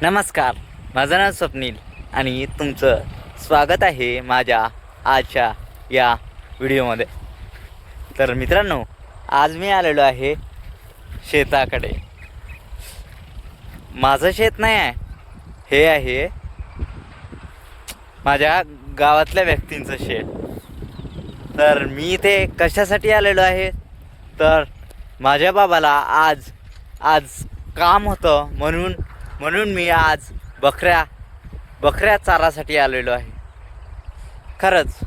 नमस्कार, माझं नाव स्वप्नील आणि तुमचं स्वागत आहे माझ्या आजच्या या व्हिडिओमध्ये. तर मित्रांनो, आज मी आलेलो आहे शेताकडे. माझं शेत नाही आहे, हे आहे माझ्या गावातल्या व्यक्तींचं शेत. तर मी ते कशासाठी आलेलो आहे, तर माझ्या बाबाला आज काम होतं म्हणून मी आज बकऱ्या चारासाठी आलेलो आहे. खरंच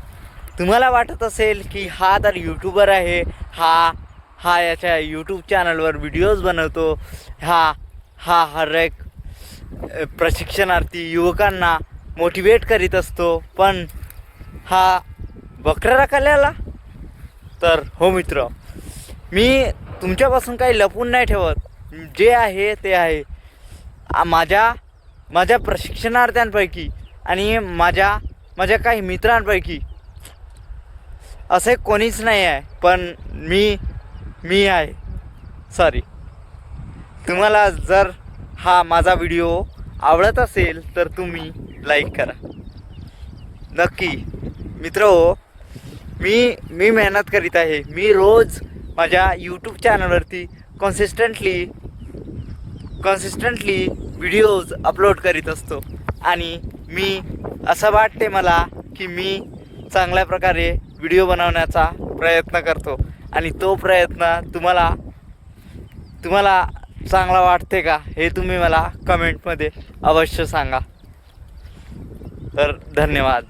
तुम्हाला वाटत असेल की हा तर यूट्यूबर आहे, हा याच्या यूट्यूब चॅनलवर व्हिडिओज बनवतो, हा हर एक प्रशिक्षणार्थी युवकांना मोटिवेट करीत असतो, पण हा बकऱ्या राखायला. तर हो मित्र, मी तुमच्यापासून काही लपून नाही ठेवत. जे आहे ते आहे. माझ्या प्रशिक्षणार्थ्यांपैकी आणि माझ्या काही मित्रांपैकी असे कोणीच नाही आहे, पण मी आहे. सॉरी. तुम्हाला जर हा माझा व्हिडिओ आवडत असेल तर तुम्ही लाईक करा नक्की. मित्रहो, मी मेहनत करीत आहे. मी रोज माझ्या यूट्यूब चॅनलवरती कन्सिस्टंटली व्हिडिओज अपलोड करीत असतो आणि मी असं वाटते मला की मी चांगल्या प्रकारे व्हिडिओ बनवण्याचा प्रयत्न करतो आणि तो प्रयत्न तुम्हाला चांगला वाटते का, हे तुम्ही मला कमेंटमध्ये अवश्य सांगा. तर धन्यवाद.